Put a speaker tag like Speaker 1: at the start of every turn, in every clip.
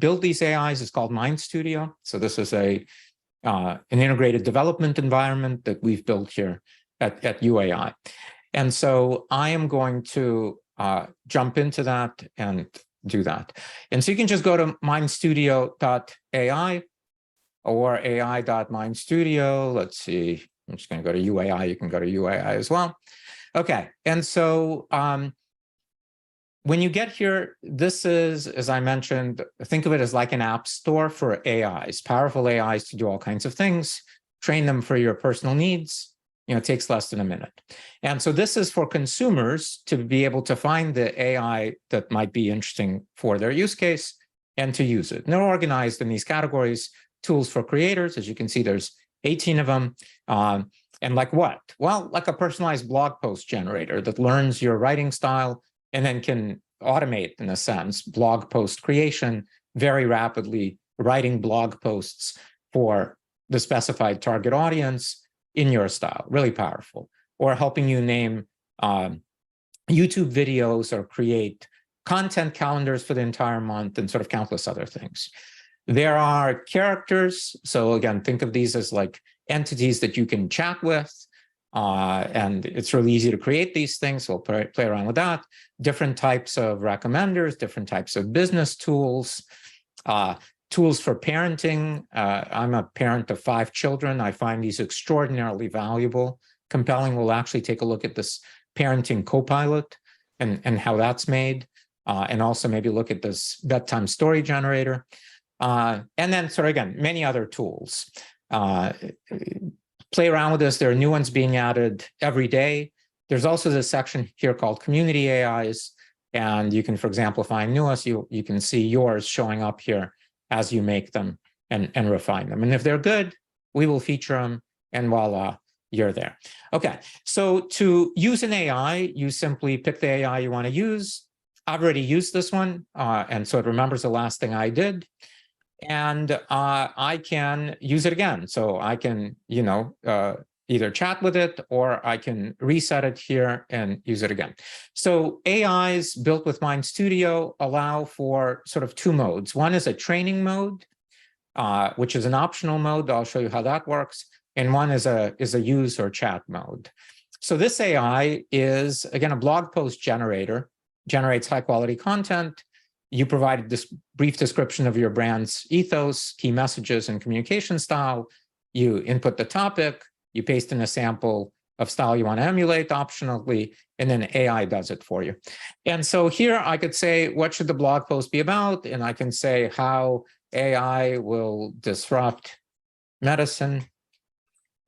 Speaker 1: build these AIs is called MindStudio. So this is an integrated development environment that we've built here at YouAi. And so I am going to jump into that and do that. And so you can just go to mindstudio.ai or ai.mindstudio. Let's see, I'm just going to go to YouAi. You can go to YouAi as well. Okay, and so when you get here, this is, as I mentioned, think of it as like an app store for AIs, powerful AIs to do all kinds of things, train them for your personal needs. You know, it takes less than a minute. And so this is for consumers to be able to find the AI that might be interesting for their use case and to use it. And they're organized in these categories: tools for creators. As you can see, there's 18 of them. And like what? Well, like a personalized blog post generator that learns your writing style and then can automate, in a sense, blog post creation very rapidly, writing blog posts for the specified target audience in your style. Really powerful. Or helping you name YouTube videos or create content calendars for the entire month and sort of countless other things. There are characters. So again, think of these as like entities that you can chat with. And it's really easy to create these things. So we'll play around with that. Different types of recommenders, different types of business tools, tools for parenting. I'm a parent of 5 children. I find these extraordinarily valuable, compelling. We'll actually take a look at this parenting copilot and how that's made, and also maybe look at this bedtime story generator. And then sort of, again, many other tools. Play around with this. There are new ones being added every day. There's also this section here called Community AIs. And you can, for example, find newest, you can see yours showing up here as you make them and refine them. And if they're good, we will feature them, and voila, you're there. Okay, so to use an AI, you simply pick the AI you want to use. I've already used this one, and so it remembers the last thing I did. And I can use it again. So I can, either chat with it or I can reset it here and use it again. So AIs built with MindStudio allow for sort of 2 modes. One is a training mode, which is an optional mode. I'll show you how that works. And one is a use or chat mode. So this AI is, again, a blog post generator, generates high quality content. You provide this brief description of your brand's ethos, key messages, and communication style. You input the topic, you paste in a sample of style you want to emulate optionally, and then AI does it for you. And so here I could say, what should the blog post be about? And I can say how AI will disrupt medicine.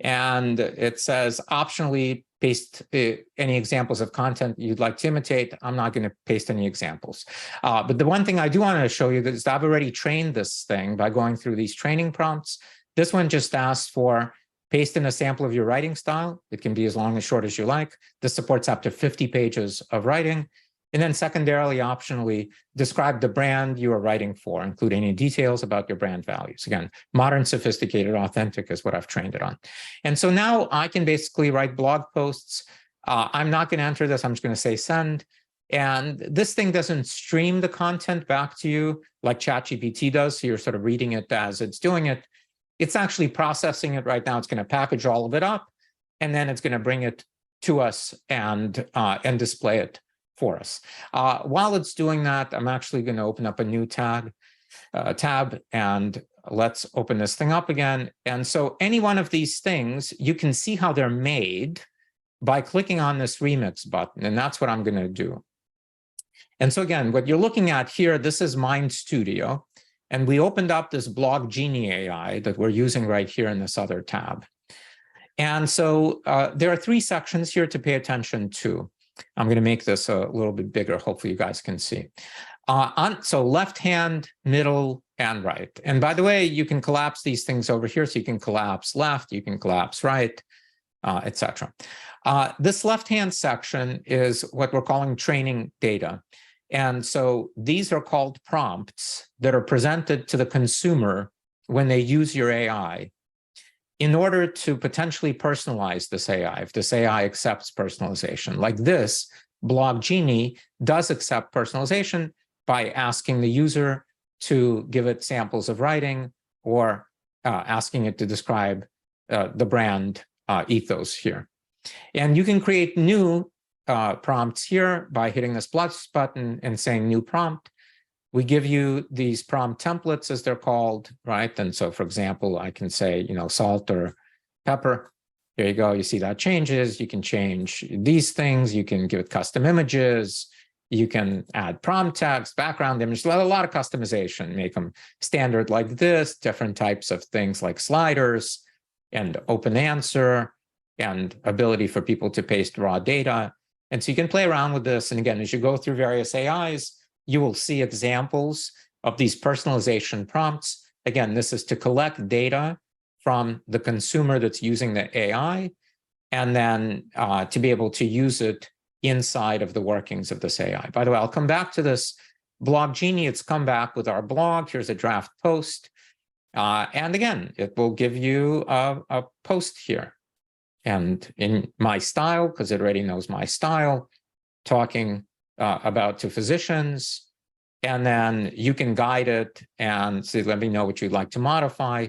Speaker 1: And it says optionally paste any examples of content you'd like to imitate. I'm not going to paste any examples. But the one thing I do want to show you is that I've already trained this thing by going through these training prompts. This one just asks for paste in a sample of your writing style. It can be as long as short as you like. This supports up to 50 pages of writing. And then secondarily, optionally, describe the brand you are writing for, including any details about your brand values. Again, modern, sophisticated, authentic is what I've trained it on. And so now I can basically write blog posts. I'm not going to enter this. I'm just going to say send. And this thing doesn't stream the content back to you like ChatGPT does. So you're sort of reading it as it's doing it. It's actually processing it right now. It's going to package all of it up, and then it's going to bring it to us and display it for us. While it's doing that, I'm actually going to open up a new tab, and let's open this thing up again. And so any one of these things, you can see how they're made by clicking on this remix button, and that's what I'm going to do. And so again, what you're looking at here, this is MindStudio, and we opened up this Blog Genie AI that we're using right here in this other tab. And so there are 3 sections here to pay attention to. I'm going to make this a little bit bigger. Hopefully you guys can see. So left hand, middle, and right. And by the way, you can collapse these things over here. So you can collapse left, you can collapse right, etc. This left-hand section is what we're calling training data. And so these are called prompts that are presented to the consumer when they use your AI in order to potentially personalize this AI, if this AI accepts personalization. Like this, Blog Genie does accept personalization by asking the user to give it samples of writing or asking it to describe the brand ethos here. And you can create new prompts here by hitting this plus button and saying new prompt. We give you these prompt templates, as they're called, right? And so, for example, I can say, salt or pepper. There you go. You see that changes. You can change these things. You can give it custom images. You can add prompt text, background image, a lot of customization, make them standard like this, different types of things like sliders and open answer and ability for people to paste raw data. And so you can play around with this. And again, as you go through various AIs, you will see examples of these personalization prompts. Again, this is to collect data from the consumer that's using the AI, and then to be able to use it inside of the workings of this AI. By the way, I'll come back to this blog Genie. It's come back with our blog. Here's a draft post. And again, it will give you a post here. And in my style, because it already knows my style, talking about to physicians. And then you can guide it and say, let me know what you'd like to modify.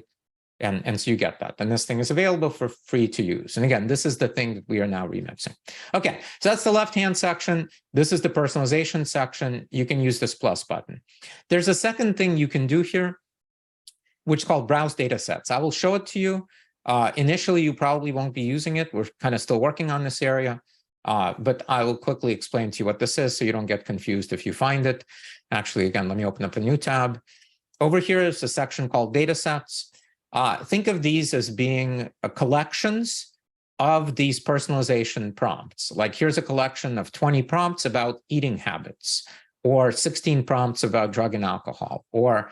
Speaker 1: And so you get that. And this thing is available for free to use. And again, this is the thing that we are now remixing. Okay, so that's the left-hand section. This is the personalization section. You can use this plus button. There's a second thing you can do here, which is called browse datasets. I will show it to you. Initially, you probably won't be using it. We're kind of still working on this area. But I will quickly explain to you what this is so you don't get confused if you find it. Actually, again, let me open up a new tab. Over here is a section called Datasets. Think of these as being collections of these personalization prompts. Like here's a collection of 20 prompts about eating habits, or 16 prompts about drug and alcohol, or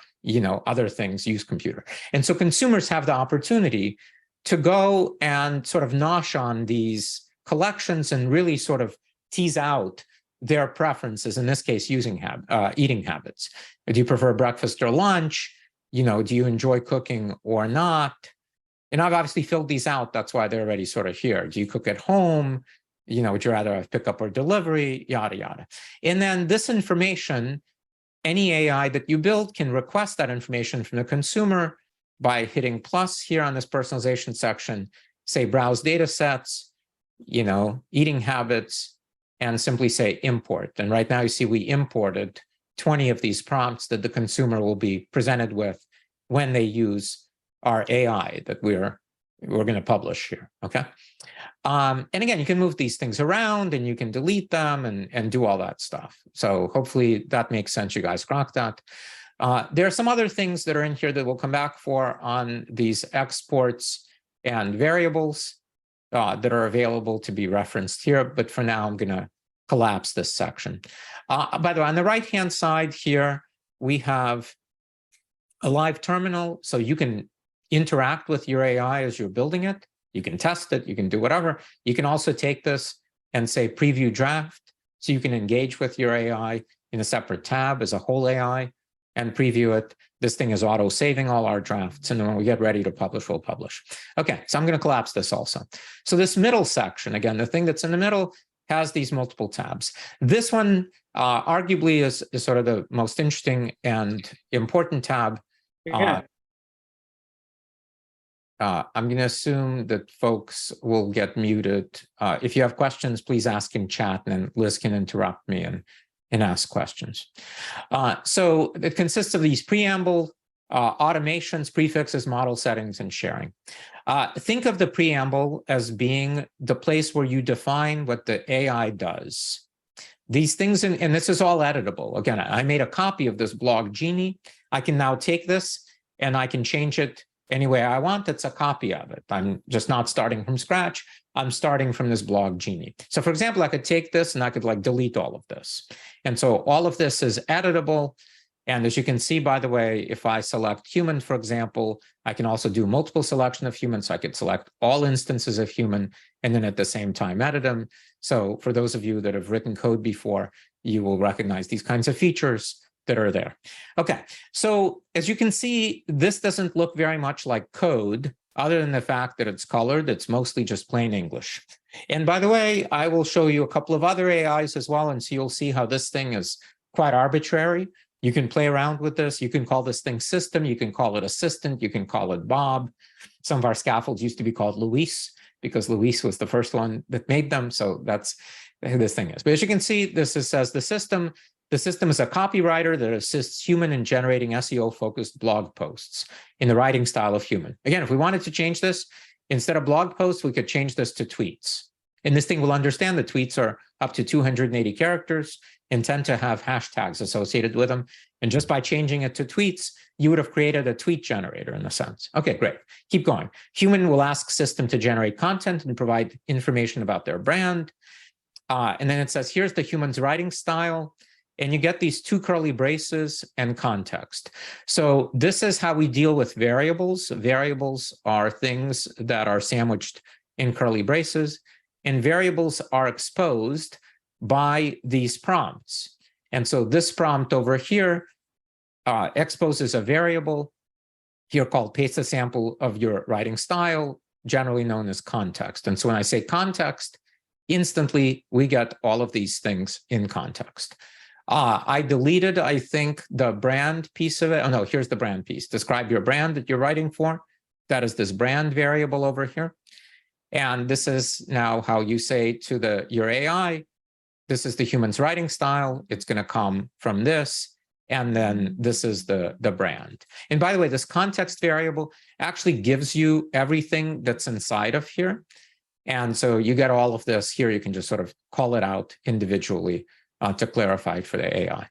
Speaker 1: other things, use computer. And so consumers have the opportunity to go and sort of nosh on these collections and really sort of tease out their preferences, in this case, eating habits. Do you prefer breakfast or lunch? Do you enjoy cooking or not? And I've obviously filled these out. That's why they're already sort of here. Do you cook at home? Would you rather have pickup or delivery? Yada, yada. And then this information, any AI that you build can request that information from the consumer by hitting plus here on this personalization section, say browse data sets, eating habits, and simply say import. And right now you see we imported 20 of these prompts that the consumer will be presented with when they use our AI that we're going to publish here, okay? And again, you can move these things around and you can delete them and do all that stuff. So hopefully that makes sense. You guys grok that. There are some other things that are in here that we'll come back for on these exports and variables that are available to be referenced here. But for now, I'm going to collapse this section. By the way, on the right-hand side here, we have a live terminal. So you can interact with your AI as you're building it. You can test it. You can do whatever. You can also take this and say preview draft. So you can engage with your AI in a separate tab as a whole AI and preview it. This thing is auto-saving all our drafts. And then when we get ready to publish, we'll publish. Okay, so I'm going to collapse this also. So this middle section, again, the thing that's in the middle has these multiple tabs. This one arguably is sort of the most interesting and important tab. I'm going to assume that folks will get muted. If you have questions, please ask in chat, and then Liz can interrupt me and ask questions. So it consists of these preamble, automations, prefixes, model settings, and sharing. Think of the preamble as being the place where you define what the AI does. These things, and this is all editable. Again, I made a copy of this blog Genie. I can now take this and I can change it any way I want. It's a copy of it. I'm just not starting from scratch. I'm starting from this blog Genie. So for example, I could take this and I could delete all of this. And so all of this is editable. And as you can see, by the way, if I select human, for example, I can also do multiple selection of human. So I could select all instances of human and then at the same time edit them. So for those of you that have written code before, you will recognize these kinds of features that are there. Okay, so as you can see, this doesn't look very much like code other than the fact that it's colored. It's mostly just plain English. And by the way, I will show you a couple of other AIs as well. And so you'll see how this thing is quite arbitrary. You can play around with this. You can call this thing system. You can call it assistant. You can call it Bob. Some of our scaffolds used to be called Luis because Luis was the first one that made them. So that's who this thing is. But as you can see, this says the system is a copywriter that assists human in generating SEO-focused blog posts in the writing style of human. Again, if we wanted to change this, instead of blog posts, we could change this to tweets. And this thing will understand that tweets are up to 280 characters and tend to have hashtags associated with them. And just by changing it to tweets, you would have created a tweet generator in a sense. Okay, great. Keep going. Human will ask system to generate content and provide information about their brand. And then it says, here's the human's writing style. And you get these two curly braces and context. So this is how we deal with variables. Variables are things that are sandwiched in curly braces, and variables are exposed by these prompts. And so this prompt over here exposes a variable here called paste a sample of your writing style, generally known as context. And so when I say context, instantly we get all of these things in context. I deleted, I think, the brand piece of it. Oh, no, here's the brand piece. Describe your brand that you're writing for. That is this brand variable over here. And this is now how you say to your AI, this is the human's writing style. It's going to come from this. And then this is the brand. And by the way, this context variable actually gives you everything that's inside of here. And so you get all of this here. You can just sort of call it out individually to clarify it for the AI.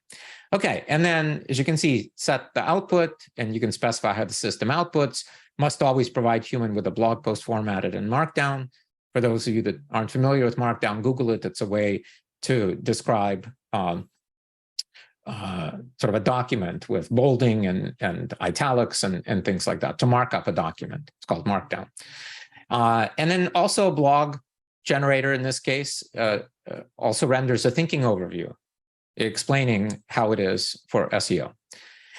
Speaker 1: Okay, and then as you can see, set the output, and you can specify how the system outputs. Must always provide human with a blog post formatted in Markdown. For those of you that aren't familiar with Markdown, Google it. It's a way to describe sort of a document with bolding and italics and things like that, to mark up a document. It's called Markdown. And then also a blog generator in this case also renders a thinking overview explaining how it is for SEO.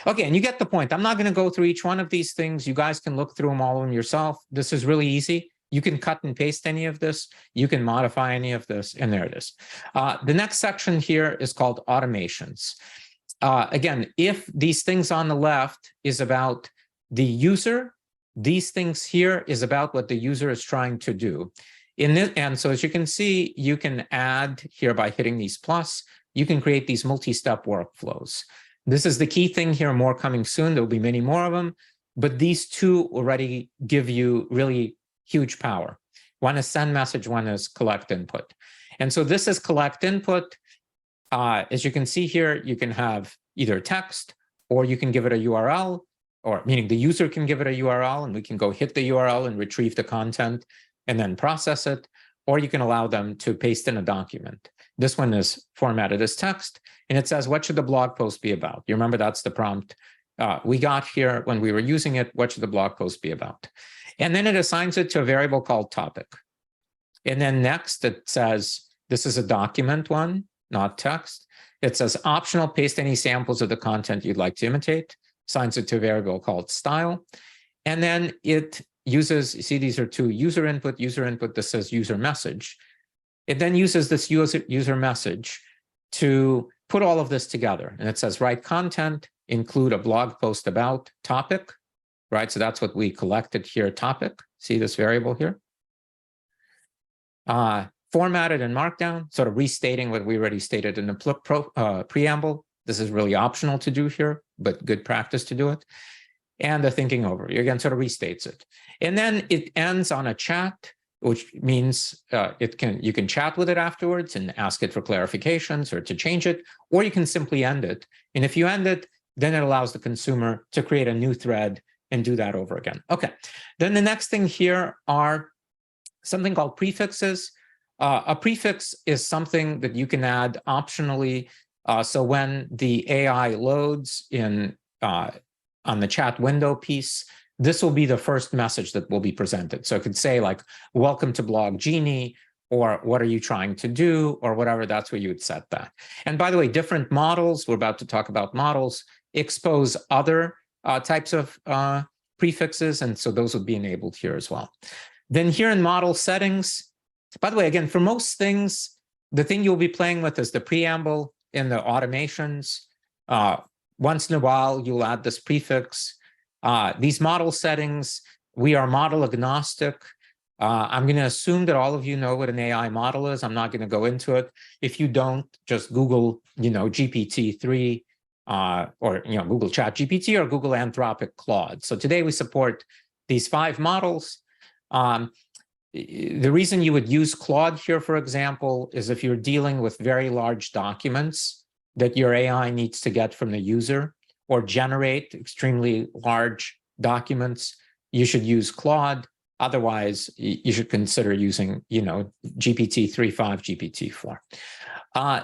Speaker 1: Okay, and you get the point. I'm not going to go through each one of these things. You guys can look through them all on yourself. This is really easy. You can cut and paste any of this. You can modify any of this, and there it is. The next section here is called automations. Again, if these things on the left is about the user, these things here is about what the user is trying to do. And so as you can see, you can add here by hitting these plus, you can create these multi-step workflows. This is the key thing here, more coming soon. There'll be many more of them, but these two already give you really huge power. One is send message, one is collect input. And so this is collect input. As you can see here, you can have either text, or you can give it a URL, or meaning the user can give it a URL, and we can go hit the URL and retrieve the content and then process it, or you can allow them to paste in a document. This one is formatted as text, and it says, what should the blog post be about? You remember that's the prompt we got here when we were using it. What should the blog post be about? And then it assigns it to a variable called topic. And then next it says, this is a document one, not text. It says optional, paste any samples of the content you'd like to imitate, assigns it to a variable called style. And then it uses, you see, these are two user input, this says user message. It then uses this user message to put all of this together. And it says, write content, include a blog post about topic, right? So that's what we collected here, topic. See this variable here? Formatted in Markdown, sort of restating what we already stated in the preamble. This is really optional to do here, but good practice to do it. And the thinking overview, again, sort of restates it. And then it ends on a chat, which means you can chat with it afterwards and ask it for clarifications or to change it, or you can simply end it. And if you end it, then it allows the consumer to create a new thread and do that over again. Okay, then the next thing here are something called prefixes. A prefix is something that you can add optionally. So when the AI loads in on the chat window piece, this will be the first message that will be presented. So it could say like, welcome to Blog Genie, or what are you trying to do, or whatever. That's where you would set that. And by the way, different models, we're about to talk about models, expose other types of prefixes. And so those would be enabled here as well. Then here in model settings, by the way, again, for most things, the thing you'll be playing with is the preamble and the automations. once in a while, you'll add this prefix. These model settings, we are model agnostic. I'm going to assume that all of you know what an AI model is. I'm not going to go into it. If you don't, just Google, GPT-3 or, Google Chat GPT or Google Anthropic Claude. So today we support these 5 models. The reason you would use Claude here, for example, is if you're dealing with very large documents that your AI needs to get from the user or generate extremely large documents, you should use Claude. Otherwise, you should consider using, GPT-3, 5, GPT-4.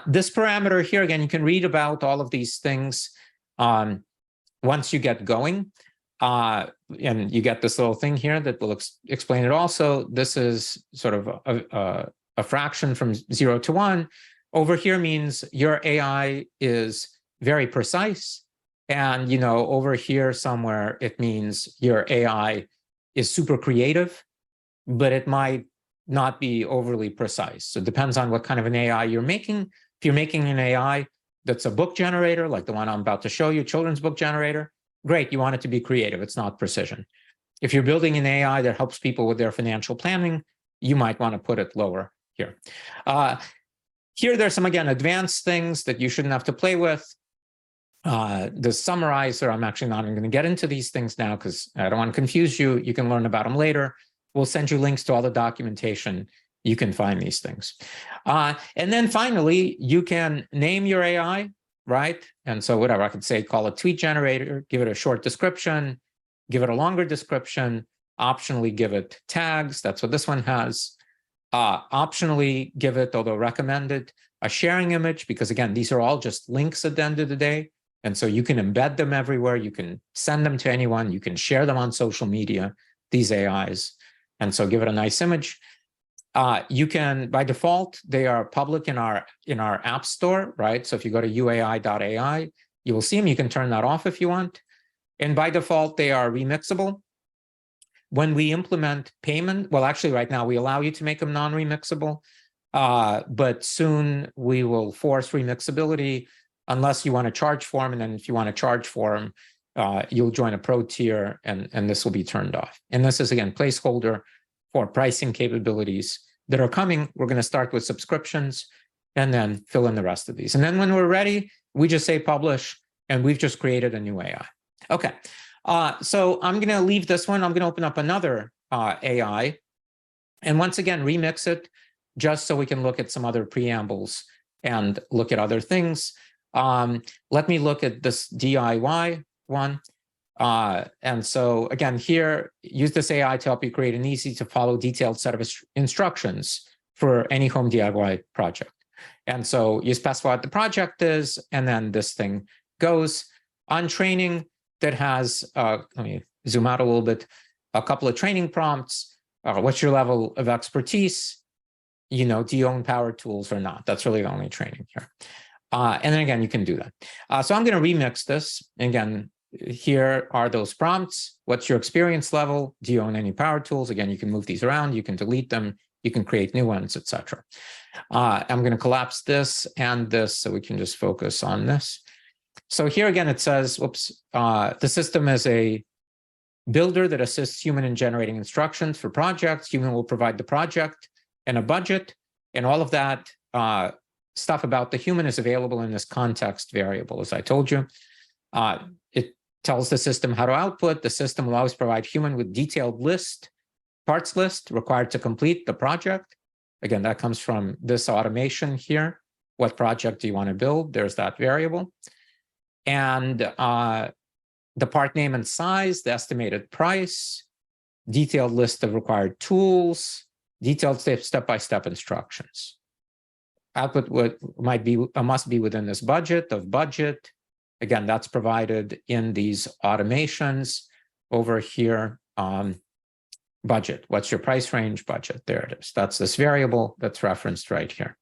Speaker 1: This parameter here, again, you can read about all of these things once you get going. And you get this little thing here that will explain it also. This is sort of a fraction from 0 to 1. Over here means your AI is very precise. And, over here somewhere, it means your AI is super creative, but it might not be overly precise. So it depends on what kind of an AI you're making. If you're making an AI that's a book generator, like the one I'm about to show you, children's book generator, great, you want it to be creative. It's not precision. If you're building an AI that helps people with their financial planning, you might want to put it lower here. Here, there's some, again, advanced things that you shouldn't have to play with. The summarizer, I'm actually not even going to get into these things now because I don't want to confuse you. You can learn about them later. We'll send you links to all the documentation. You can find these things. And then finally, you can name your AI, right? And so whatever, I could say, call it tweet generator, give it a short description, give it a longer description, optionally give it tags. That's what this one has. Optionally give it, although recommended, a sharing image, because again, these are all just links at the end of the day. And so you can embed them everywhere. You can send them to anyone. You can share them on social media, these AIs. And so give it a nice image. You can, by default, they are public in our app store, right? So if you go to uai.ai, you will see them. You can turn that off if you want. And by default, they are remixable. When we implement payment, well, actually right now we allow you to make them non-remixable, but soon we will force remixability unless you want to charge for them. And then if you want to charge for them, you'll join a pro tier and this will be turned off. And this is, again, placeholder for pricing capabilities that are coming. We're going to start with subscriptions and then fill in the rest of these. And then when we're ready, we just say publish, and we've just created a new AI. Okay, so I'm going to leave this one. I'm going to open up another AI. And once again, remix it just so we can look at some other preambles and look at other things. Let me look at this DIY one. And so again, here, use this AI to help you create an easy to follow detailed set of instructions for any home DIY project. And so you specify what the project is, and then this thing goes on training that has, let me zoom out a little bit, a couple of training prompts. What's your level of expertise? Do you own power tools or not? That's really the only training here. And then again, you can do that. So I'm going to remix this. Again, here are those prompts. What's your experience level? Do you own any power tools? Again, you can move these around. You can delete them. You can create new ones, etc. I'm going to collapse this and this so we can just focus on this. So here again, it says, whoops, the system is a builder that assists human in generating instructions for projects. Human will provide the project and a budget, and all of that stuff about the human is available in this context variable, as I told you. It tells the system how to output. The system will always provide human with detailed parts list required to complete the project. Again, that comes from this automation here. What project do you want to build? There's that variable. And the part name and size, the estimated price, detailed list of required tools, detailed step-by-step instructions. Output must be within this budget of budget. Again, that's provided in these automations over here. Budget, what's your price range? Budget, there it is. That's this variable that's referenced right here.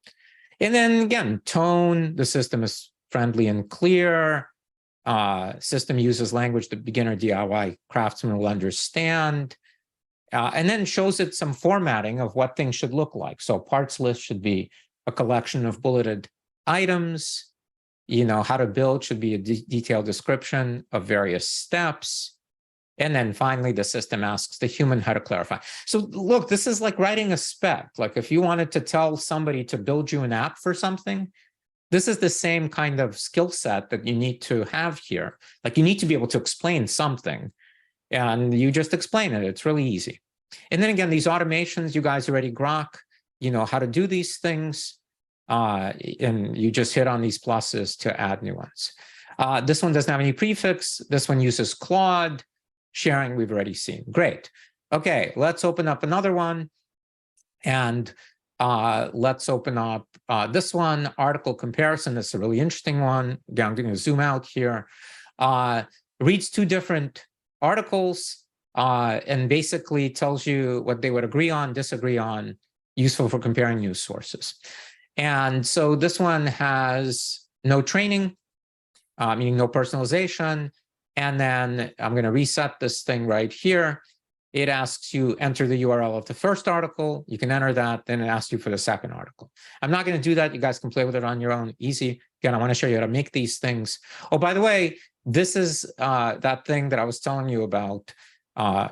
Speaker 1: And then again, tone, the system is friendly and clear. System uses language that beginner DIY craftsman will understand. And then shows it some formatting of what things should look like. So parts list should be a collection of bulleted items. how to build should be a detailed description of various steps. And then finally, the system asks the human how to clarify. So look, this is like writing a spec. Like if you wanted to tell somebody to build you an app for something, this is the same kind of skill set that you need to have here. Like you need to be able to explain something, and you just explain it. It's really easy. And then again, these automations, you guys already grok, how to do these things. And you just hit on these pluses to add new ones. This one doesn't have any prefix. This one uses Claude. Sharing, we've already seen. Great. Okay, let's open up another one. And let's open up this one, article comparison. This is a really interesting one. Again, I'm going to zoom out here. Reads two different articles and basically tells you what they would agree on, disagree on, useful for comparing news sources. And so this one has no training, meaning no personalization. And then I'm going to reset this thing right here. It asks you enter the URL of the first article. You can enter that. Then it asks you for the second article. I'm not going to do that. You guys can play with it on your own. Easy. Again, I want to show you how to make these things. Oh, by the way, this is that thing that I was telling you about.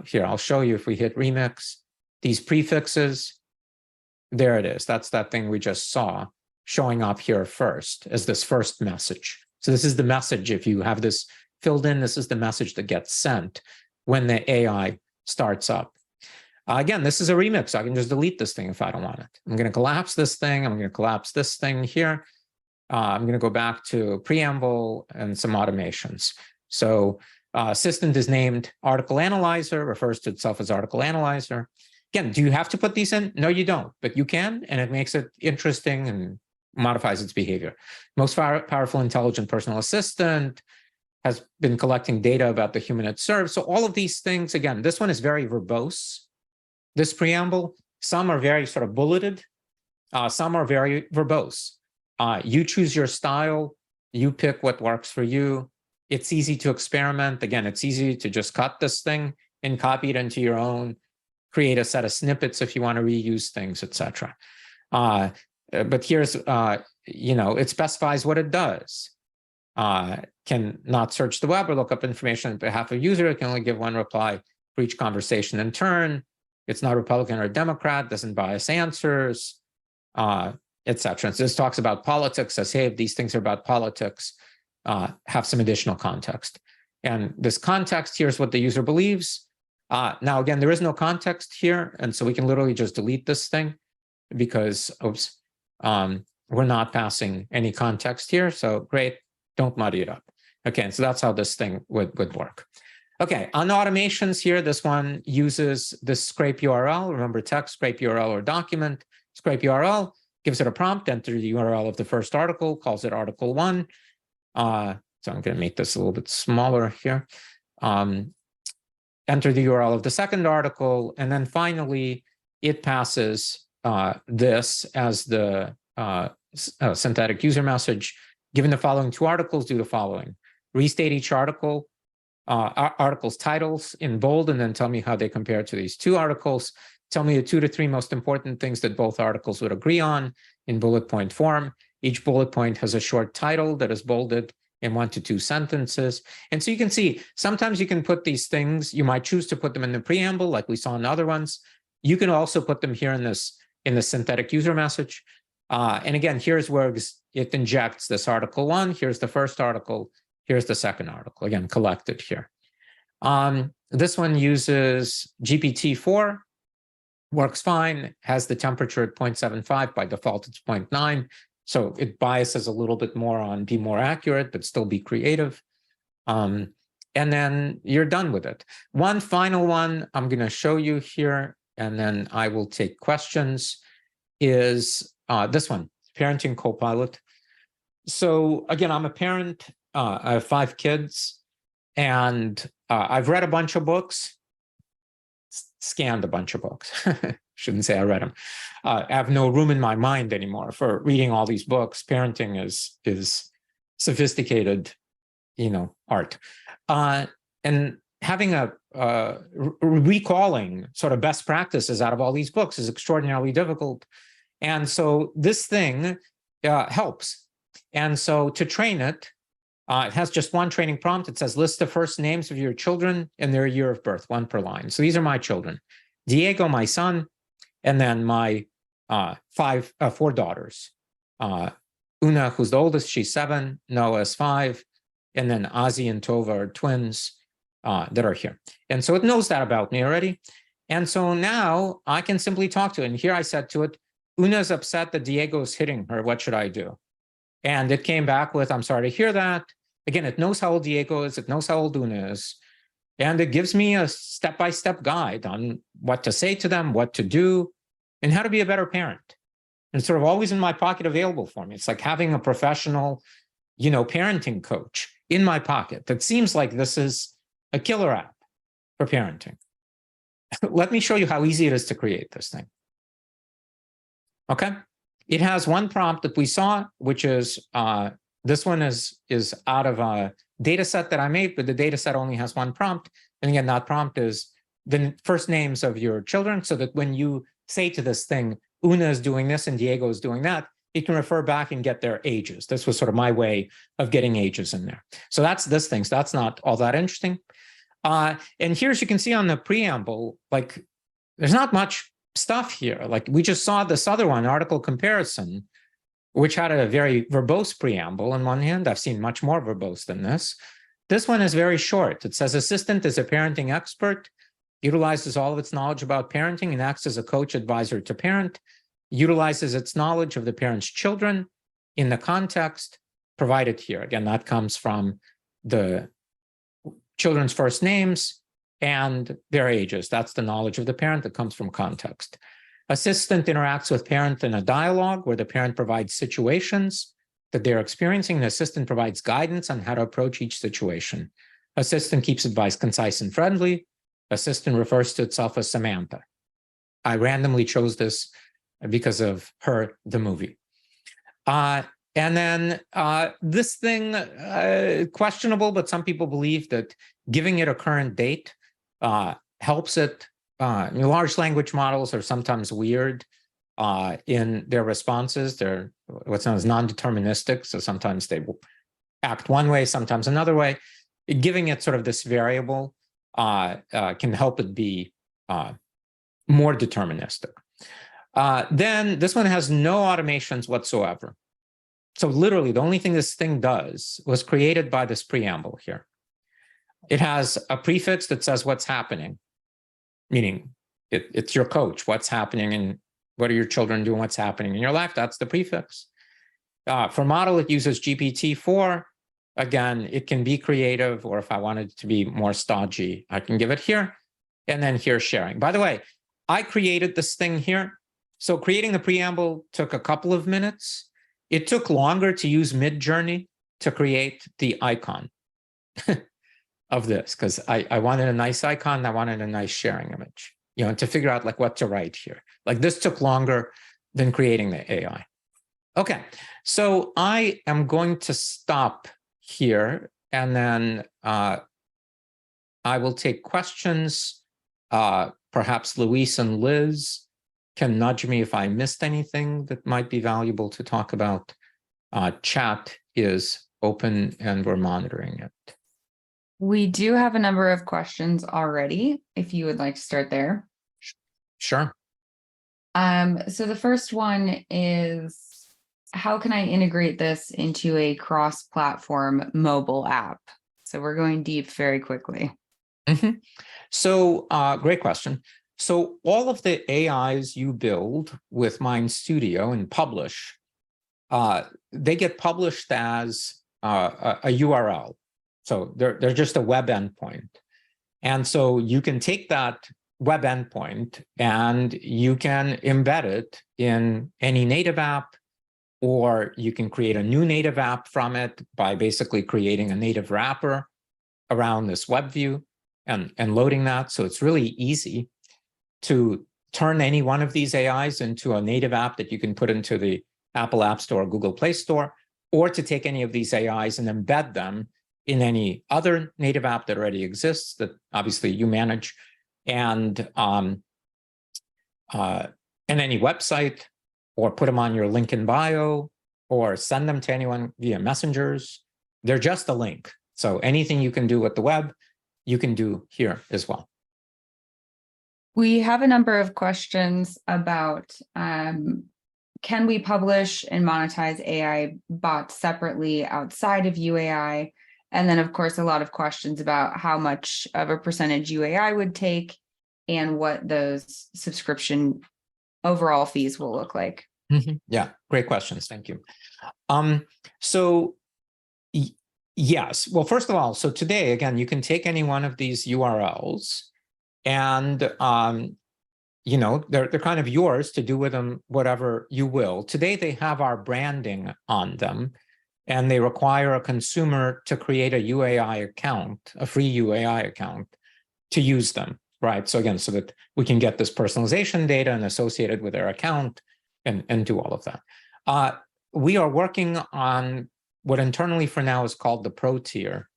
Speaker 1: Here, I'll show you if we hit remix. These prefixes. There it is. That's that thing we just saw showing up here first as this first message. So this is the message. If you have this filled in, this is the message that gets sent when the AI starts up. Again, this is a remix. I can just delete this thing if I don't want it. I'm going to collapse this thing. I'm going to collapse this thing here. I'm going to go back to Preamble and some automations. So assistant is named Article Analyzer, refers to itself as Article Analyzer. Again, do you have to put these in? No, you don't, but you can, and it makes it interesting and modifies its behavior. Most powerful, intelligent personal assistant, has been collecting data about the human it serves. So all of these things, again, this one is very verbose, this preamble. Some are very sort of bulleted. Some are very verbose. You choose your style. You pick what works for you. It's easy to experiment. Again, it's easy to just cut this thing and copy it into your own, create a set of snippets if you want to reuse things, etc. But here's, it specifies what it does. Can not search the web or look up information on behalf of a user. It can only give one reply for each conversation in turn. It's not Republican or Democrat, doesn't bias answers, etc. So this talks about politics, says, hey, if these things are about politics, have some additional context. And this context, here's what the user believes. Now, again, there is no context here. And so we can literally just delete this thing because, we're not passing any context here. So great. Don't muddy it up. Okay, so that's how this thing would work. Okay, on automations here, this one uses this scrape URL. Remember text, scrape URL or document. Scrape URL gives it a prompt, enter the URL of the first article, calls it article 1. So I'm going to make this a little bit smaller here. Enter the URL of the second article, and then finally, it passes this as the synthetic user message. Given the following two articles, do the following. Restate each article's titles in bold, and then tell me how they compare to these two articles. Tell me the 2 to 3 most important things that both articles would agree on in bullet point form. Each bullet point has a short title that is bolded in 1 to 2 sentences. And so you can see, sometimes you can put these things, you might choose to put them in the preamble, like we saw in other ones. You can also put them here in the synthetic user message. And again, here's where it injects this article 1. Here's the first article. Here's the second article, again, collected here. This one uses GPT-4, works fine, has the temperature at 0.75. By default, it's 0.9. So it biases a little bit more on be more accurate, but still be creative. And then you're done with it. One final one I'm going to show you here, and then I will take questions, is this one, Parenting Copilot. So again, I'm a parent. I have 5 kids, and I've read a bunch of books, scanned a bunch of books. Shouldn't say I read them. I have no room in my mind anymore for reading all these books. Parenting is sophisticated, art. And having recalling sort of best practices out of all these books is extraordinarily difficult. And so this thing helps. And so to train it, it has just one training prompt. It says, list the first names of your children and their year of birth, one per line. So these are my children. Diego, my son, and then my 4 daughters. Una, who's the oldest, she's 7, Noah's 5, and then Ozzy and Tova are twins that are here. And so it knows that about me already. And so now I can simply talk to it. And here I said to it, Una's upset that Diego's hitting her. What should I do? And it came back with, I'm sorry to hear that. Again, it knows how old Diego is. It knows how old Una is. And it gives me a step-by-step guide on what to say to them, what to do, and how to be a better parent. And it's sort of always in my pocket available for me. It's like having a professional, parenting coach in my pocket. It seems like this is a killer app for parenting. Let me show you how easy it is to create this thing. Okay. It has one prompt that we saw, which is, this one is out of a data set that I made, but the data set only has one prompt. And again, that prompt is the first names of your children, so that when you say to this thing, Una is doing this and Diego is doing that, it can refer back and get their ages. This was sort of my way of getting ages in there. So that's this thing. So that's not all that interesting. And here, as you can see on the preamble, like there's not much stuff here. Like we just saw this other one, article comparison, which had a very verbose preamble on one hand. I've seen much more verbose than this. This one is very short. It says, assistant is a parenting expert, utilizes all of its knowledge about parenting and acts as a coach advisor to parent, utilizes its knowledge of the parent's children in the context provided here. Again, that comes from the children's first names and their ages. That's the knowledge of the parent that comes from context. Assistant interacts with parent in a dialogue where the parent provides situations that they're experiencing. The assistant provides guidance on how to approach each situation. Assistant keeps advice concise and friendly. Assistant refers to itself as Samantha. I randomly chose this because of her, the movie. And then this thing, questionable, but some people believe that giving it a current date helps it. Large language models are sometimes weird in their responses. They're what's known as non-deterministic. So sometimes they will act one way, sometimes another way. Giving it sort of this variable can help it be more deterministic. Then this one has no automations whatsoever. So literally the only thing this thing does was created by this preamble here. It has a prefix that says what's happening, meaning it's your coach, what's happening and what are your children doing, what's happening in your life. That's the prefix. For model, it uses GPT-4. Again, it can be creative, or if I wanted it to be more stodgy, I can give it here. And then here's sharing. By the way, I created this thing here. So creating the preamble took a couple of minutes. It took longer to use Midjourney to create the icon of this, because I wanted a nice icon. I wanted a nice sharing image, to figure out like what to write here. Like this took longer than creating the AI. Okay, so I am going to stop here, and then I will take questions. Perhaps Luis and Liz can nudge me if I missed anything that might be valuable to talk about. Chat is open and we're monitoring it.
Speaker 2: We do have a number of questions already, if you would like to start there.
Speaker 1: Sure.
Speaker 2: So the first one is, how can I integrate this into a cross-platform mobile app? So we're going deep very quickly.
Speaker 1: Mm-hmm. So great question. So all of the AIs you build with MindStudio and publish, they get published as a URL. So they're just a web endpoint. And so you can take that web endpoint and you can embed it in any native app, or you can create a new native app from it by basically creating a native wrapper around this web view and loading that. So it's really easy to turn any one of these AIs into a native app that you can put into the Apple App Store or Google Play Store, or to take any of these AIs and embed them in any other native app that already exists that obviously you manage, and any website, or put them on your link in bio, or send them to anyone via messengers. They're just a link. So anything you can do with the web, you can do here as well.
Speaker 2: We have a number of questions about can we publish and monetize AI bots separately outside of YouAi? And then, of course, a lot of questions about how much of a percentage YouAi would take and what those subscription overall fees will look like.
Speaker 1: Yeah, great questions. Thank you. Yes. Well, first of all, so today, again, you can take any one of these URLs and, they're kind of yours to do with them whatever you will. Today, they have our branding on them, and they require a consumer to create a UAI account, a free UAI account, to use them, right? So again, so that we can get this personalization data and associate it with their account and do all of that. We are working on what internally for now is called the Pro tier.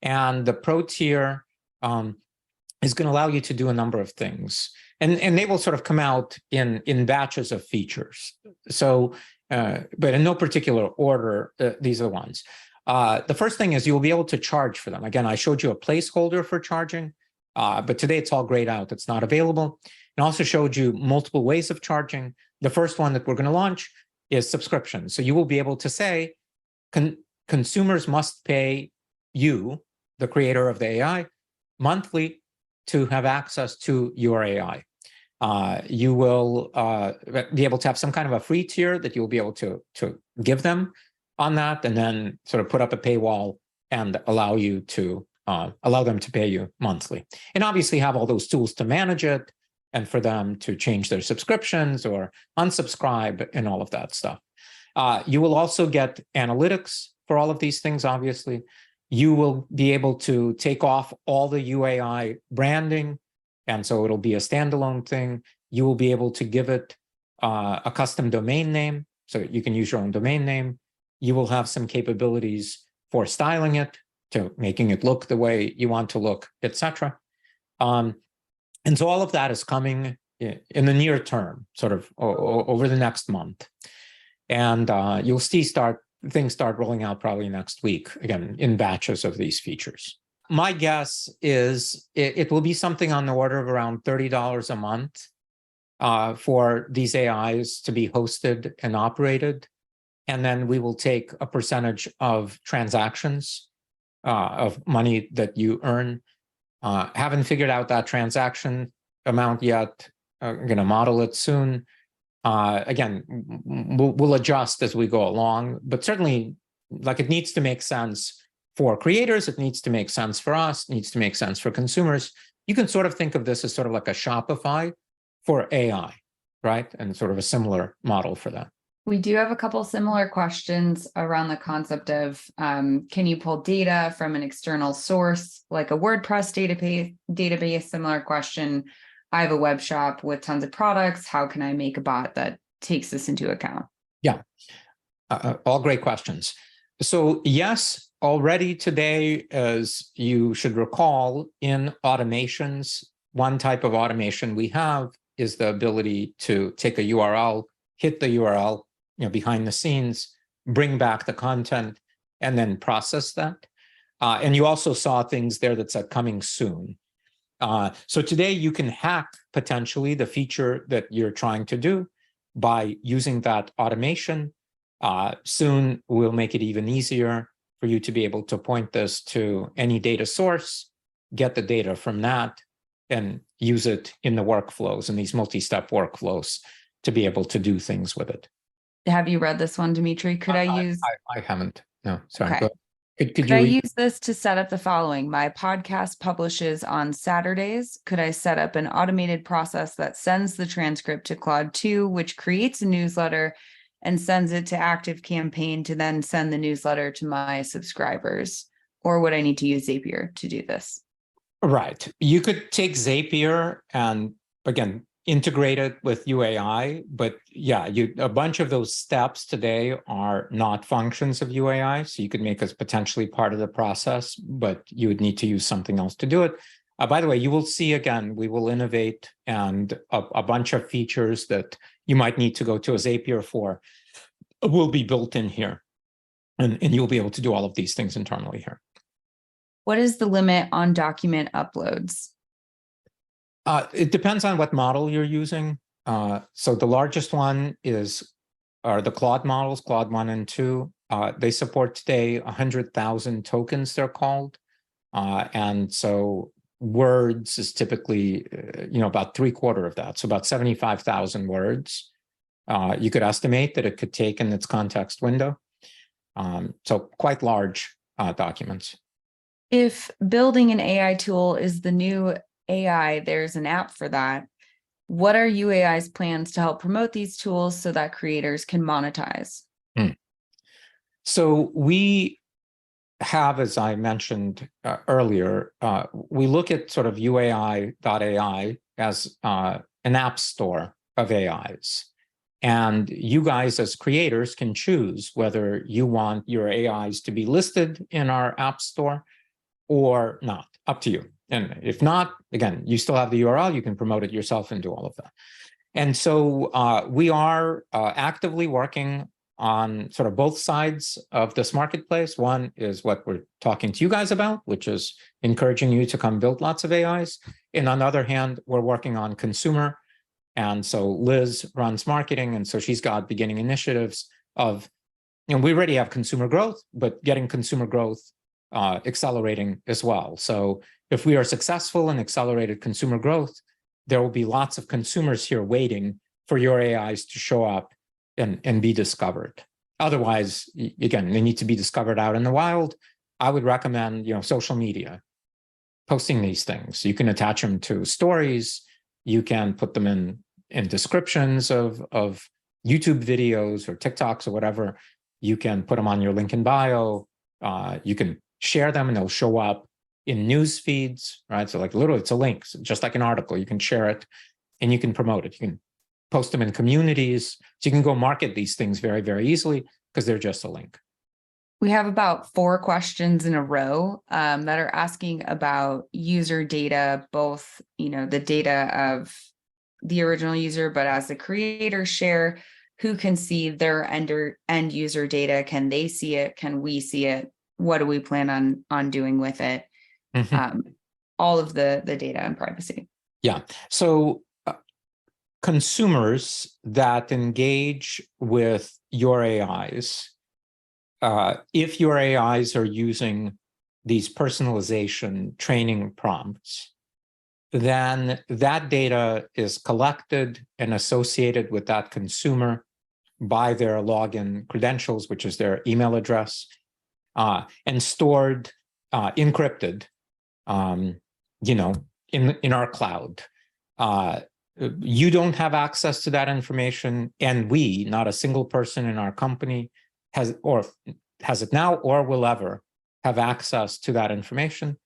Speaker 1: And the Pro tier is going to allow you to do a number of things. And they will sort of come out in batches of features. So, but in no particular order, these are the ones. The first thing is you'll be able to charge for them. Again, I showed you a placeholder for charging, but today it's all grayed out. It's not available. And also showed you multiple ways of charging. The first one that we're going to launch is subscription. So you will be able to say, consumers must pay you, the creator of the AI, monthly to have access to your AI. You will be able to have some kind of a free tier that you'll be able to give them on that, and then sort of put up a paywall and allow you to allow them to pay you monthly. And obviously have all those tools to manage it and for them to change their subscriptions or unsubscribe and all of that stuff. You will also get analytics for all of these things, obviously. You will be able to take off all the UAI branding, and so it'll be a standalone thing. You will be able to give it a custom domain name, so you can use your own domain name. You will have some capabilities for styling it, to making it look the way you want to look, etc. And so all of that is coming in the near term, sort of over the next month. And you'll see things start rolling out probably next week, again, in batches of these features. My guess is it will be something on the order of around $30 a month for these AIs to be hosted and operated. And then we will take a percentage of transactions of money that you earn. Haven't figured out that transaction amount yet. I'm going to model it soon. Again, we'll adjust as we go along, but certainly, like, it needs to make sense for creators. It needs to make sense for us. It needs to make sense for consumers. You can sort of think of this as sort of like a Shopify for AI, right? And sort of a similar model for that.
Speaker 2: We do have a couple similar questions around the concept of can you pull data from an external source, like a WordPress database? Similar question. I have a web shop with tons of products. How can I make a bot that takes this into account?
Speaker 1: Yeah, all great questions. So yes, already today, as you should recall, in automations, one type of automation we have is the ability to take a URL, hit the URL, behind the scenes, bring back the content, and then process that. And you also saw things there that said coming soon. So today you can hack potentially the feature that you're trying to do by using that automation. Soon we'll make it even easier for you to be able to point this to any data source, get the data from that, and use it in the workflows, in these multi-step workflows, to be able to do things with it.
Speaker 2: Have you read this one, Dmitry? Could I use?
Speaker 1: I haven't. No, sorry.
Speaker 2: Okay. Could I use this to set up the following? My podcast publishes on Saturdays. Could I set up an automated process that sends the transcript to Claude 2, which creates a newsletter and sends it to ActiveCampaign to then send the newsletter to my subscribers? Or would I need to use Zapier to do this?
Speaker 1: Right. You could take Zapier and, again, integrate it with UAI, but yeah, a bunch of those steps today are not functions of UAI, so you could make us potentially part of the process, but you would need to use something else to do it. By the way, you will see, again, we will innovate and a bunch of features that you might need to go to a Zapier for will be built in here. And you'll be able to do all of these things internally here.
Speaker 2: What is the limit on document uploads?
Speaker 1: It depends on what model you're using. So the largest one are the Claude models, Claude 1 and 2. They support today 100,000 tokens, they're called. And so words is typically, about 3/4 of that. So about 75,000 words. You could estimate that it could take in its context window. So quite large documents.
Speaker 2: If building an AI tool is the new AI, there's an app for that. What are YouAi's plans to help promote these tools so that creators can monetize?
Speaker 1: So we have, as I mentioned earlier, we look at sort of YouAi.ai as an app store of AIs. And you guys as creators can choose whether you want your AIs to be listed in our app store or not, up to you. And if not, again, you still have the URL, you can promote it yourself and do all of that. And so we are actively working on sort of both sides of this marketplace. One is what we're talking to you guys about, which is encouraging you to come build lots of AIs. And on the other hand, we're working on consumer. And so Liz runs marketing, and so she's got beginning initiatives of, we already have consumer growth, but getting consumer growth accelerating as well. So if we are successful in accelerated consumer growth, there will be lots of consumers here waiting for your AIs to show up and be discovered. Otherwise, again, they need to be discovered out in the wild. I would recommend, social media, posting these things. You can attach them to stories. You can put them in descriptions of YouTube videos or TikToks or whatever. You can put them on your link in bio. You can share them and they'll show up in news feeds, right? So like literally it's a link, so just like an article, you can share it and you can promote it. You can post them in communities. So you can go market these things very, very easily because they're just a link.
Speaker 2: We have about 4 questions in a row that are asking about user data, both, the data of the original user, but as the creators share, who can see their end user data? Can they see it? Can we see it? What do we plan on doing with it? All of the data and privacy.
Speaker 1: Yeah. So consumers that engage with your AIs, if your AIs are using these personalization training prompts, then that data is collected and associated with that consumer by their login credentials, which is their email address, and stored, encrypted, in our cloud. You don't have access to that information, and we, not a single person in our company, has it now or will ever have access to that information.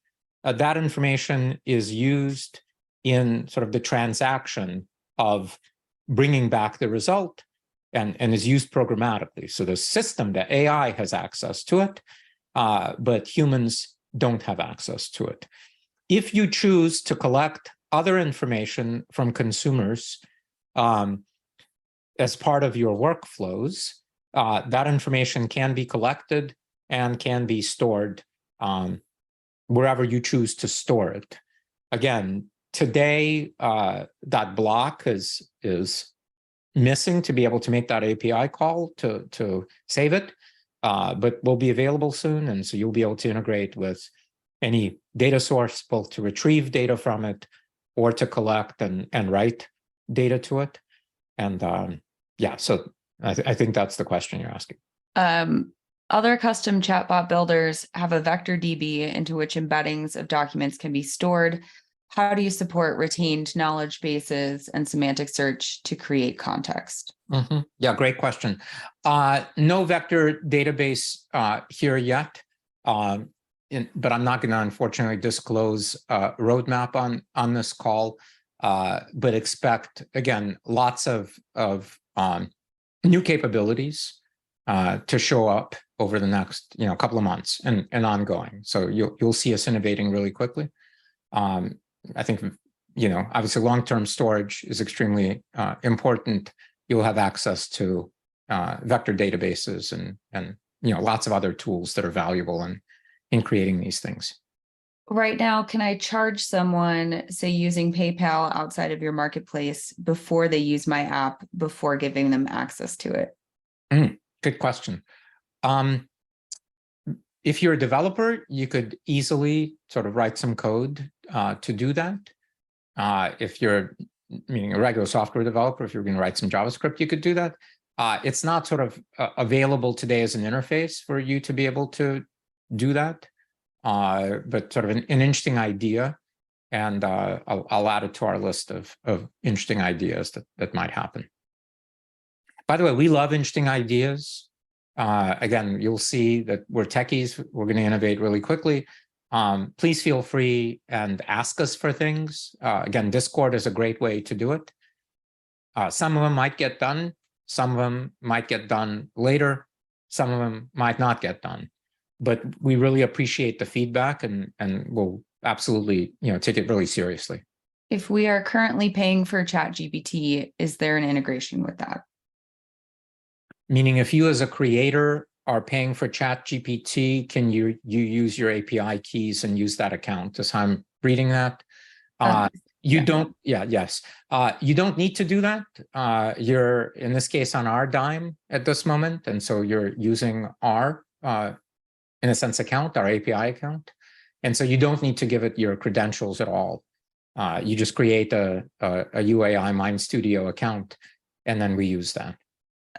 Speaker 1: That information is used in sort of the transaction of bringing back the result and is used programmatically. So the system, the AI has access to it, but humans don't have access to it. If you choose to collect other information from consumers as part of your workflows, that information can be collected and can be stored wherever you choose to store it. Again, today, that block is missing to be able to make that API call to save it, but will be available soon. And so you'll be able to integrate with any data source, both to retrieve data from it or to collect and write data to it. And yeah, so I think that's the question you're asking.
Speaker 2: Other custom chatbot builders have a vector DB into which embeddings of documents can be stored. How do you support retained knowledge bases and semantic search to create context?
Speaker 1: Yeah, great question. No vector database here yet, but I'm not going to unfortunately disclose a roadmap on this call, but expect, again, lots of new capabilities to show up over the next couple of months and ongoing. So you'll see us innovating really quickly. I think obviously long-term storage is extremely important. You'll have access to vector databases and lots of other tools that are valuable in creating these things.
Speaker 2: Right now, can I charge someone, say, using PayPal outside of your marketplace before they use my app, before giving them access to it?
Speaker 1: Good question. If you're a developer, you could easily sort of write some code to do that. If you're meaning a regular software developer, if you're going to write some JavaScript, you could do that. It's not sort of available today as an interface for you to be able to do that, but sort of an interesting idea. And I'll add it to our list of interesting ideas that might happen. By the way, we love interesting ideas. Again, you'll see that we're techies. We're going to innovate really quickly. Please feel free and ask us for things. Again, Discord is a great way to do it. Some of them might get done. Some of them might get done later. Some of them might not get done. But we really appreciate the feedback, and we'll absolutely take it really seriously.
Speaker 2: If we are currently paying for ChatGPT, is there an integration with that?
Speaker 1: Meaning, if you as a creator are paying for ChatGPT, can you use your API keys and use that account? As I'm reading that, you don't. Yeah, yes. You don't need to do that. You're in this case on our dime at this moment, and so you're using our, in a sense, account, our API account, and so you don't need to give it your credentials at all. You just create a YouAi MindStudio account, and then we use that.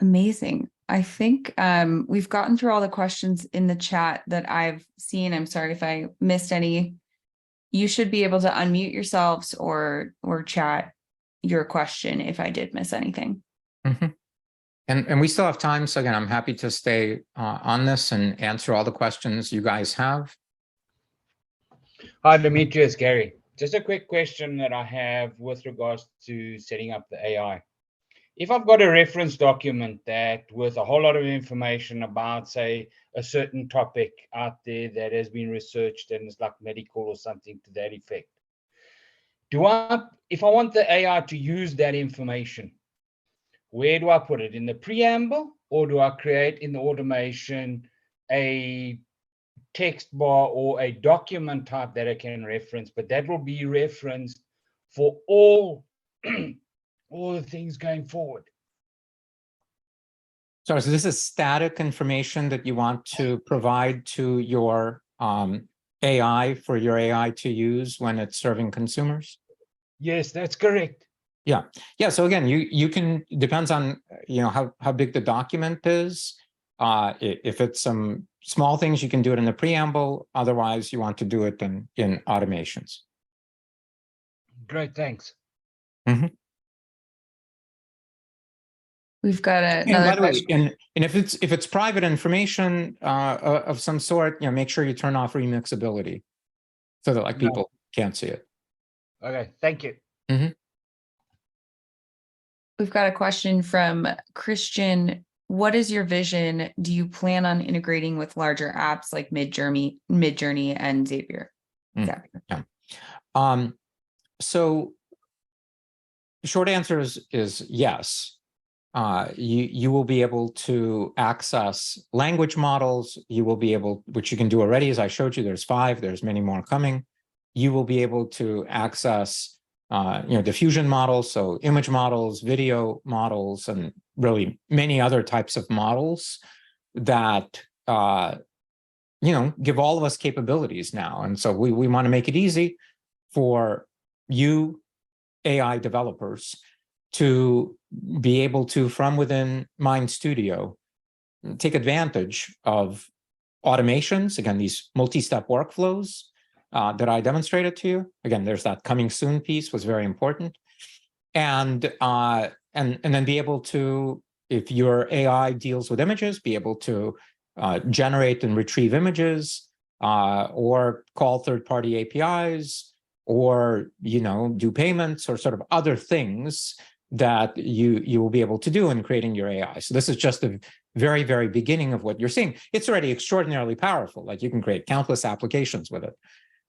Speaker 2: Amazing. I think we've gotten through all the questions in the chat that I've seen. I'm sorry if I missed any. You should be able to unmute yourselves or chat your question if I did miss anything.
Speaker 1: Mm-hmm. And we still have time. So again, I'm happy to stay on this and answer all the questions you guys have.
Speaker 3: Hi, Dmitry, it's Gary. Just a quick question that I have with regards to setting up the AI. If I've got a reference document that with a whole lot of information about, say, a certain topic out there that has been researched and is like medical or something to that effect, if I want the AI to use that information, where do I put it? In the preamble, or do I create in the automation a text bar or a document type that I can reference, but that will be referenced for all all the things going forward?
Speaker 1: Sorry, so this is static information that you want to provide to your AI for your AI to use when it's serving consumers?
Speaker 3: Yes, that's correct.
Speaker 1: Yeah. So again, you can, depends on how big the document is. If it's some small things, you can do it in the preamble. Otherwise, you want to do it in automations.
Speaker 3: Great, thanks.
Speaker 1: Mm-hmm.
Speaker 2: We've got another
Speaker 1: and by the
Speaker 2: question.
Speaker 1: way, and if it's private information of some sort, make sure you turn off remixability so that people can't see it.
Speaker 3: Okay, thank you.
Speaker 1: Mm-hmm.
Speaker 2: We've got a question from Christian. What is your vision? Do you plan on integrating with larger apps like Midjourney and Zapier?
Speaker 1: Yeah. So the short answer is yes. You will be able to access language models. You will be able, which you can do already, as I showed you, there's 5, there's many more coming. You will be able to access diffusion models, so image models, video models, and really many other types of models that give all of us capabilities now. And so we want to make it easy for you AI developers to be able to, from within MindStudio, take advantage of automations, again, these multi-step workflows that I demonstrated to you. Again, there's that coming soon piece was very important. And then be able to, if your AI deals with images, be able to generate and retrieve images, or call third-party APIs, or do payments, or sort of other things that you will be able to do in creating your AI. So this is just the very, very beginning of what you're seeing. It's already extraordinarily powerful. Like, you can create countless applications with it,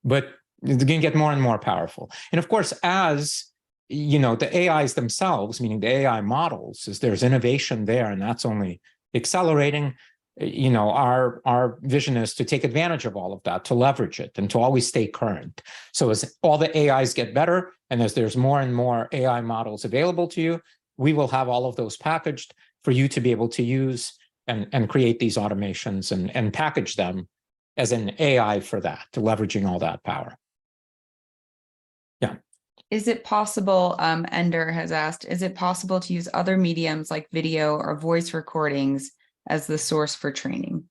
Speaker 1: but it's going to get more and more powerful. And of course, as the AIs themselves, meaning the AI models, is there's innovation there, and that's only accelerating. Our vision is to take advantage of all of that, to leverage it, and to always stay current. So as all the AIs get better, and as there's more and more AI models available to you, we will have all of those packaged for you to be able to use and create these automations and package them as an AI for that, to leveraging all that power. Yeah.
Speaker 2: Is it possible, Ender has asked, is it possible to use other mediums like video or voice recordings as the source for training?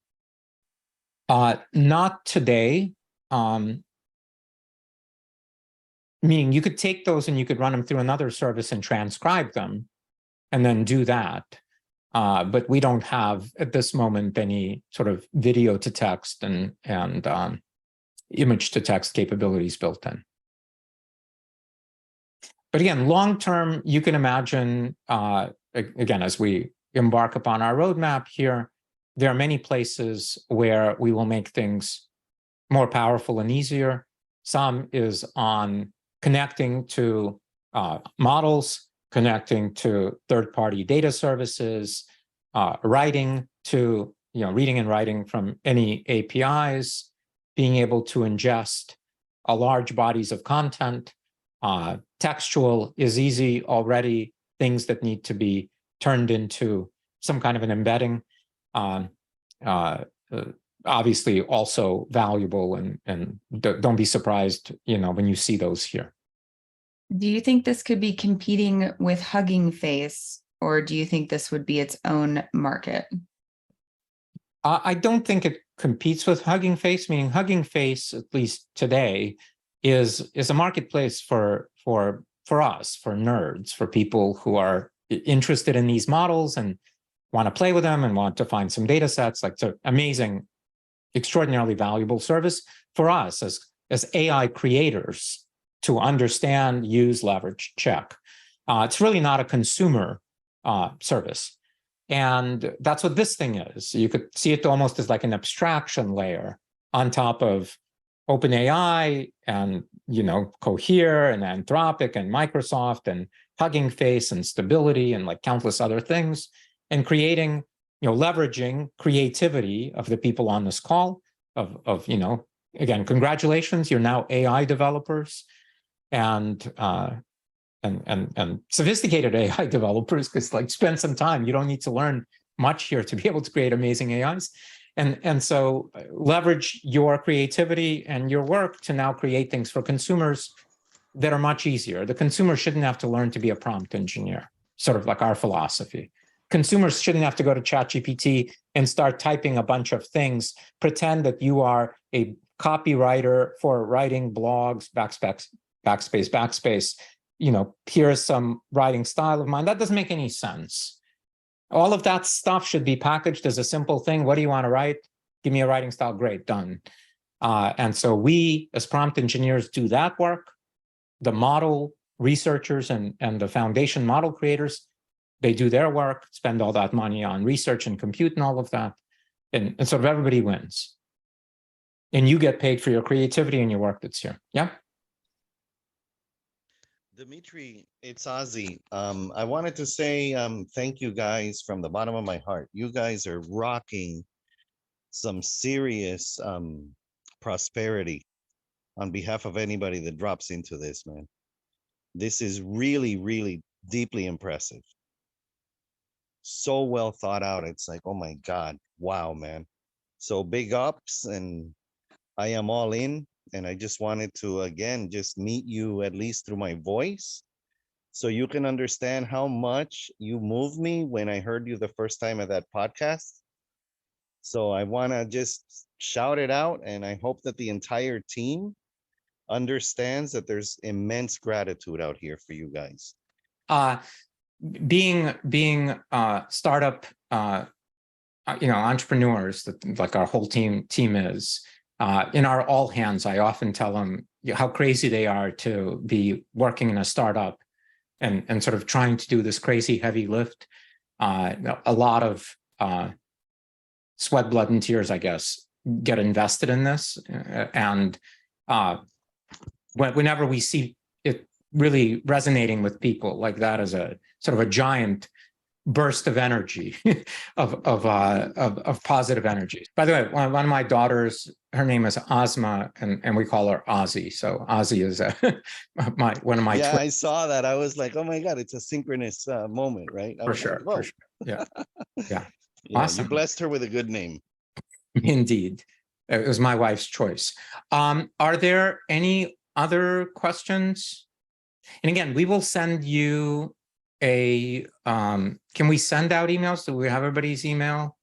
Speaker 1: Not today. Meaning you could take those and you could run them through another service and transcribe them and then do that. But we don't have at this moment any sort of video to text and image to text capabilities built in. But again, long term, you can imagine, again, as we embark upon our roadmap here, there are many places where we will make things more powerful and easier. Some is on connecting to models, connecting to third-party data services, writing to, reading and writing from any APIs, being able to ingest large bodies of content. Textual is easy already, things that need to be turned into some kind of an embedding. Obviously also valuable, and don't be surprised, when you see those here.
Speaker 2: Do you think this could be competing with Hugging Face, or do you think this would be its own market?
Speaker 1: I don't think it competes with Hugging Face, meaning Hugging Face, at least today, is a marketplace for us, for nerds, for people who are interested in these models and want to play with them and want to find some data sets. Like, it's an amazing, extraordinarily valuable service for us as AI creators to understand, use, leverage, check. It's really not a consumer service. And that's what this thing is. You could see it almost as like an abstraction layer on top of OpenAI and, Cohere and Anthropic and Microsoft and Hugging Face and Stability and like countless other things, and creating, leveraging creativity of the people on this call of again, congratulations, you're now AI developers and sophisticated AI developers, because like spend some time, you don't need to learn much here to be able to create amazing AIs. And so leverage your creativity and your work to now create things for consumers that are much easier. The consumer shouldn't have to learn to be a prompt engineer, sort of like our philosophy. Consumers shouldn't have to go to ChatGPT and start typing a bunch of things, pretend that you are a copywriter for writing blogs, backspace, here's some writing style of mine. That doesn't make any sense. All of that stuff should be packaged as a simple thing. What do you want to write? Give me a writing style. Great, done. And so we, as prompt engineers, do that work. The model researchers and the foundation model creators, they do their work, spend all that money on research and compute and all of that. And sort of everybody wins. And you get paid for your creativity and your work that's here. Yeah?
Speaker 4: Dmitry, it's Ozzy. I wanted to say thank you guys from the bottom of my heart. You guys are rocking some serious prosperity on behalf of anybody that drops into this, man. This is really, really deeply impressive. So well thought out. It's like, oh my God, wow, man. So big ups, and I am all in. And I just wanted to, again, just meet you at least through my voice, so you can understand how much you moved me when I heard you the first time at that podcast. So I want to just shout it out, and I hope that the entire team understands that there's immense gratitude out here for you guys.
Speaker 1: Being startup, entrepreneurs, that like our whole team is. In our all hands, I often tell them how crazy they are to be working in a startup and sort of trying to do this crazy heavy lift. A lot of sweat, blood, and tears, I guess, get invested in this. And whenever we see it really resonating with people like that as a sort of a giant burst of energy, of positive energy. By the way, one of my daughters, her name is Ozma, and we call her Ozzy. So Ozzy is one of my
Speaker 4: Yeah,
Speaker 1: twins.
Speaker 4: I saw that. I was like, oh my God, it's a synchronous moment, right? I
Speaker 1: For
Speaker 4: was like,
Speaker 1: sure,
Speaker 4: whoa.
Speaker 1: for sure. Yeah, yeah.
Speaker 4: Yeah,
Speaker 1: Awesome.
Speaker 4: you blessed her with a good name.
Speaker 1: Indeed. It was my wife's choice. Are there any other questions? And again, we will send you a, can we send out emails? Do we have everybody's email?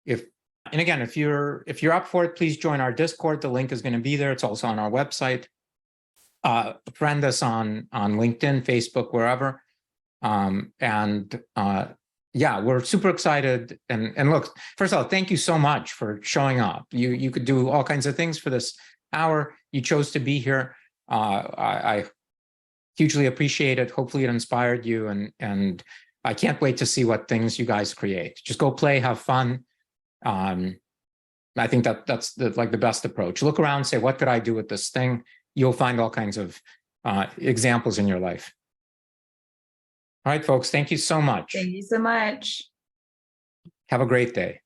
Speaker 1: And again, if you're up for it, please join our Discord. The link is going to be there. It's also on our website. Friend us on LinkedIn, Facebook, wherever. Yeah, we're super excited. And look, first of all, thank you so much for showing up. You could do all kinds of things for this hour. You chose to be here. I hugely appreciate it. Hopefully it inspired you, and I can't wait to see what things you guys create. Just go play, have fun. I think that's the best approach. Look around, say, what could I do with this thing? You'll find all kinds of examples in your life. All right, folks, thank you so much.
Speaker 2: Thank you so much.
Speaker 1: Have a great day.